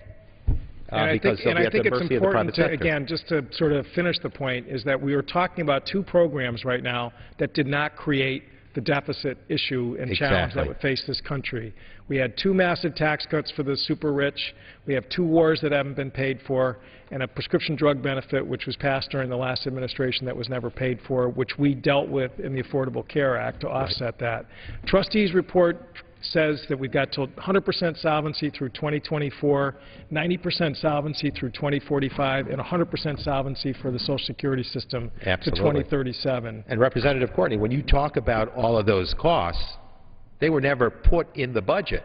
Because they'll be at the mercy of the private sector. Again, just to sort of finish the point, is that we are talking about two programs right now that did not create the deficit issue and challenge that would face this country. We had 2 massive tax cuts for the super rich. We have 2 wars that haven't been paid for, and a prescription drug benefit which was passed during the last administration that was never paid for, which we dealt with in the Affordable Care Act to offset that. Trustees' report says that we've got till 100% solvency through 2024, 90% solvency through 2045, and 100% solvency for the Social Security system to 2037. And Representative Courtney, when you talk about all of those costs, they were never put in the budget.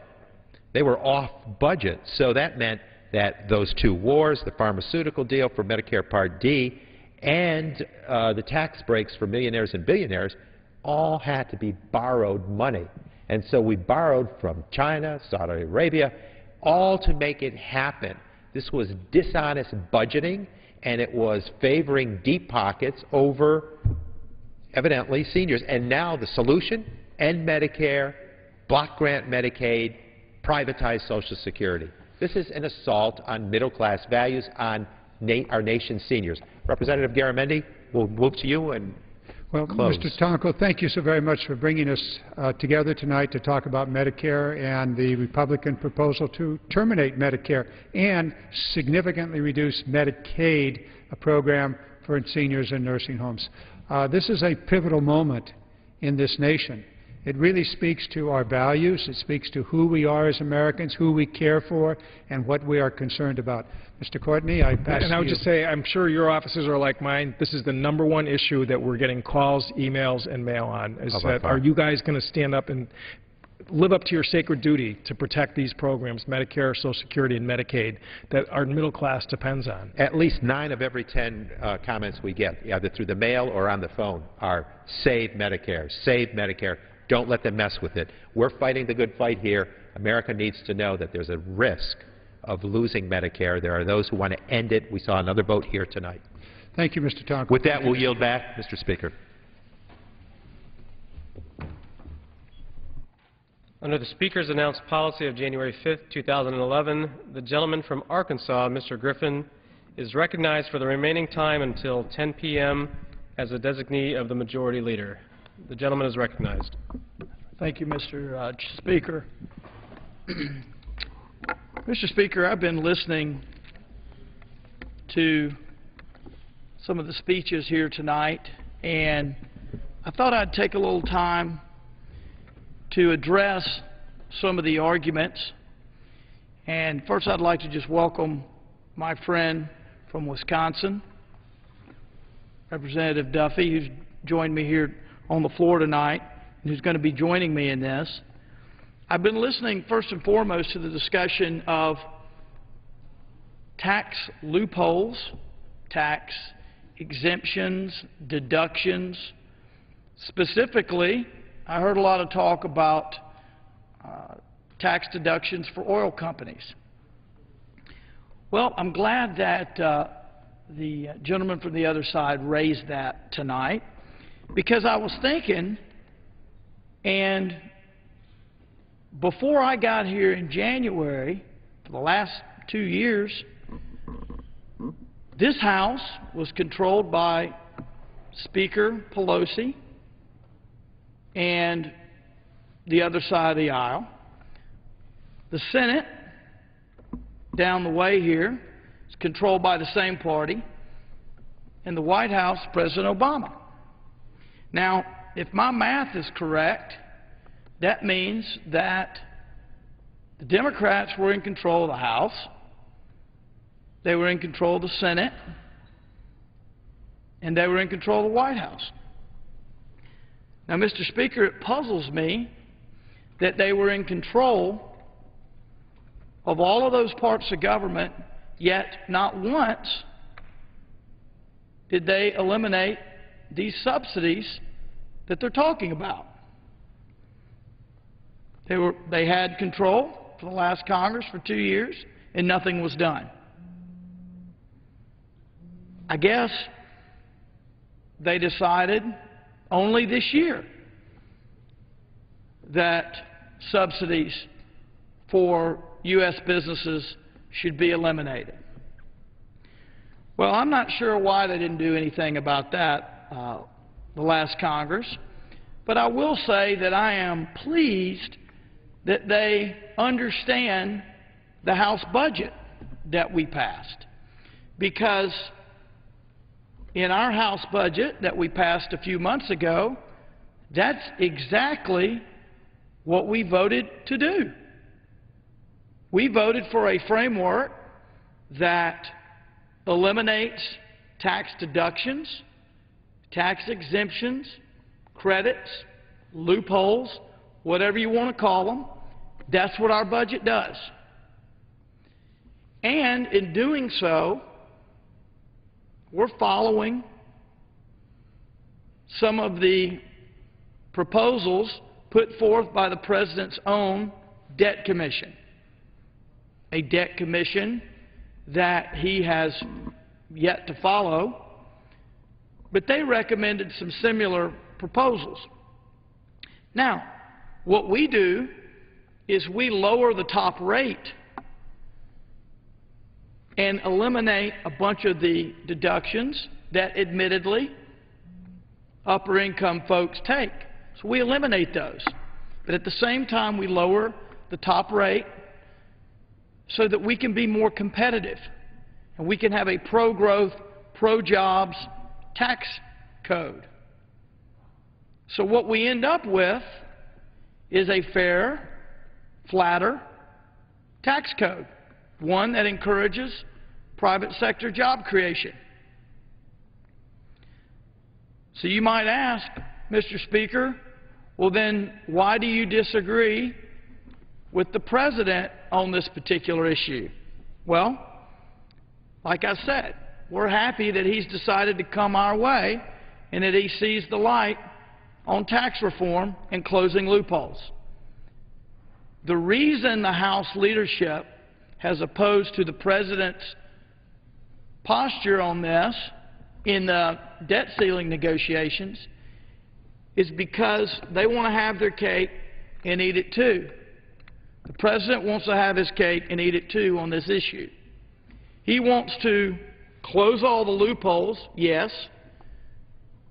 They were off budget. So that meant that those 2 wars, the pharmaceutical deal for Medicare Part D, and the tax breaks for millionaires and billionaires all had to be borrowed money. And so we borrowed from China, Saudi Arabia, all to make it happen. This was dishonest budgeting, and it was favoring deep pockets over evidently seniors. And now the solution, end Medicare, block grant Medicaid, privatize Social Security. This is an assault on middle-class values, on our nation's seniors. Representative Garamendi, we'll move to you and well, close. Mr. Tonko, thank you so very much for bringing us together tonight to talk about Medicare and the Republican proposal to terminate Medicare and significantly reduce Medicaid, a program for seniors in nursing homes. This is a pivotal moment in this nation. It really speaks to our values. It speaks to who we are as Americans, who we care for, and what we are concerned about. Mr. Courtney, I pass to you. And I would just say, I'm sure your offices are like mine. This is the #1 issue that we're getting calls, emails, and mail on. Is that, are you guys going to stand up and live up to your sacred duty to protect these programs, Medicare, Social Security, and Medicaid, that our middle class depends on? At least 9 of every 10 comments we get, either through the mail or on the phone, are save Medicare, save Medicare. Don't let them mess with it. We're fighting the good fight here. America needs to know that there's a risk of losing Medicare. There are those who want to end it. We saw another vote here tonight. Thank you, Mr. Tonko. With that, we'll yield back, Mr. Speaker. Under the Speaker's announced policy of January 5th, 2011, the gentleman from Arkansas, Mr. Griffin, is recognized for the remaining time until 10 p.m. as a designee of the Majority Leader. The gentleman is recognized. Thank you, Mr. Speaker. Mr. Speaker, I've been listening to some of the speeches here tonight, and I thought I'd take a little time to address some of the arguments. And first, I'd like to just welcome my friend from Wisconsin, Representative Duffy, who's joined me here on the floor tonight and who's going to be joining me in this. I've been listening first and foremost to the discussion of tax loopholes, tax exemptions, deductions. Specifically, I heard a lot of talk about tax deductions for oil companies. Well, I'm glad that the gentleman from the other side raised that tonight, because I was thinking, and before I got here in January, for the last 2 years, this House was controlled by Speaker Pelosi and the other side of the aisle. The Senate, down the way here, is controlled by the same party, and the White House, President Obama. Now, if my math is correct, that means that the Democrats were in control of the House, they were in control of the Senate, and they were in control of the White House. Now, Mr. Speaker, it puzzles me that they were in control of all of those parts of government, yet not once did they eliminate these subsidies that they're talking about. They had control for the last Congress for 2 years, and nothing was done. I guess they decided only this year that subsidies for U.S. businesses should be eliminated. Well, I'm not sure why they didn't do anything about that the last Congress, but I will say that I am pleased that they understand the House budget that we passed, because in our House budget that we passed a few months ago, that's exactly what we voted to do. We voted for a framework that eliminates tax deductions, tax exemptions, credits, loopholes, whatever you want to call them. That's what our budget does. And in doing so, we're following some of the proposals put forth by the President's own debt commission, a debt commission that he has yet to follow, but they recommended some similar proposals. Now, what we do is we lower the top rate and eliminate a bunch of the deductions that admittedly upper income folks take. So we eliminate those. But at the same time, we lower the top rate so that we can be more competitive and we can have a pro-growth, pro-jobs tax code. So what we end up with is a fair, flatter tax code, one that encourages private sector job creation. So you might ask, Mr. Speaker, well then why do you disagree with the President on this particular issue? Well, like I said, we're happy that he's decided to come our way and that he sees the light on tax reform and closing loopholes. The reason the House leadership has opposed to the President's posture on this in the debt ceiling negotiations is because they want to have their cake and eat it too. The President wants to have his cake and eat it too on this issue. He wants to close all the loopholes, yes,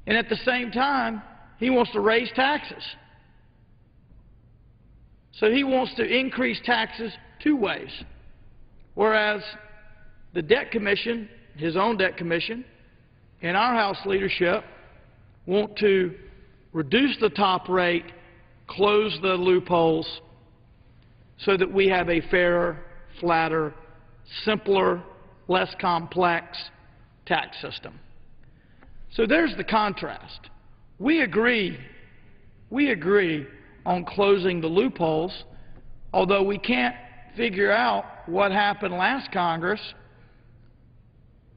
and at the same time, he wants to raise taxes. So he wants to increase taxes two ways, whereas the debt commission, his own debt commission, and our House leadership want to reduce the top rate, close the loopholes, so that we have a fairer, flatter, simpler, less complex tax system. So there's the contrast. We agree on closing the loopholes, although we can't figure out what happened last Congress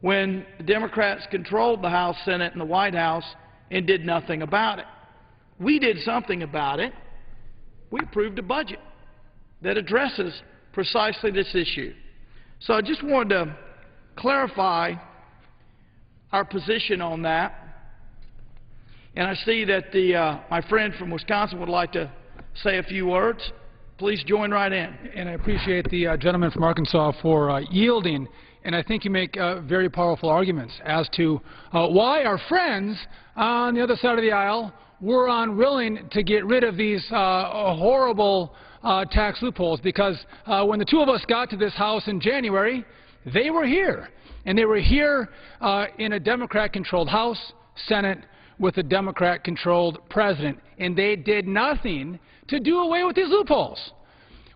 when the Democrats controlled the House, Senate, and the White House and did nothing about it. We did something about it. We approved a budget that addresses precisely this issue. So I just wanted to clarify our position on that. And I see that my friend from Wisconsin would like to say a few words. Please join right in. And I appreciate the gentleman from Arkansas for yielding. And I think you make very powerful arguments as to why our friends on the other side of the aisle were unwilling to get rid of these horrible tax loopholes. Because when the two of us got to this House in January, they were here. And they were here in a Democrat-controlled House, Senate, with a Democrat-controlled president, and they did nothing to do away with these loopholes.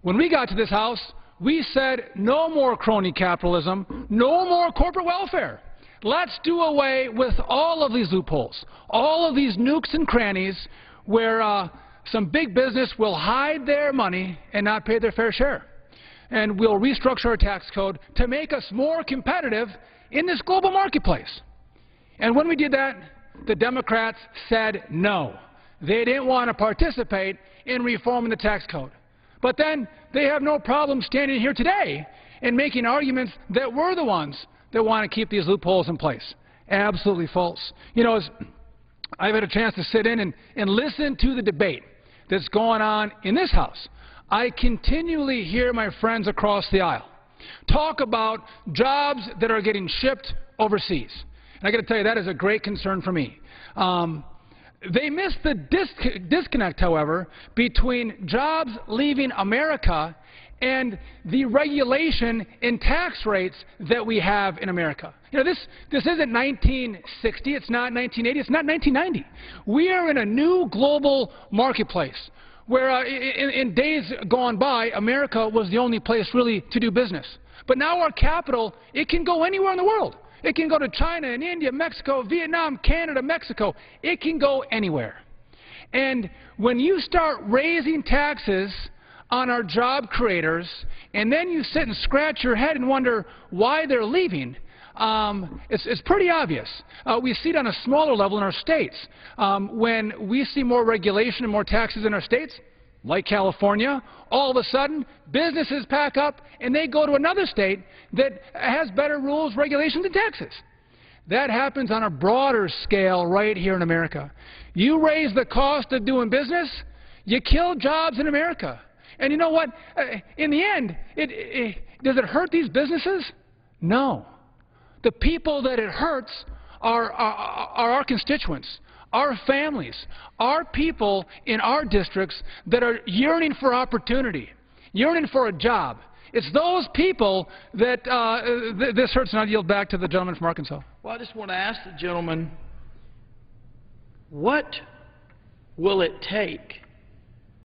When we got to this House, we said no more crony capitalism, no more corporate welfare. Let's do away with all of these loopholes, all of these nooks and crannies where some big business will hide their money and not pay their fair share. And we'll restructure our tax code to make us more competitive in this global marketplace. And when we did that, the Democrats said no. They didn't want to participate in reforming the tax code. But then they have no problem standing here today and making arguments that we're the ones that want to keep these loopholes in place. Absolutely false. You know, I've had a chance to sit in and listen to the debate that's going on in this House. I continually hear my friends across the aisle talk about jobs that are getting shipped overseas. And I got to tell you, that is a great concern for me. They miss the disconnect, however, between jobs leaving America and the regulation in tax rates that we have in America. You know, this isn't 1960, it's not 1980, it's not 1990. We are in a new global marketplace where in days gone by, America was the only place really to do business. But now our capital, it can go anywhere in the world. It can go to China and India, Mexico, Vietnam, Canada, Mexico. It can go anywhere. And when you start raising taxes on our job creators, and then you sit and scratch your head and wonder why they're leaving, it's pretty obvious. We see it on a smaller level in our states. When we see more regulation and more taxes in our states, like California, all of a sudden businesses pack up and they go to another state that has better rules, regulations, and taxes. That happens on a broader scale right here in America. You raise the cost of doing business, you kill jobs in America. And you know what? In the end, does it hurt these businesses? No. The people that it hurts are our constituents, our families, our people in our districts that are yearning for opportunity, yearning for a job. It's those people that this hurts, and I'll yield back to the gentleman from Arkansas. Well, I just want to ask the gentleman, what will it take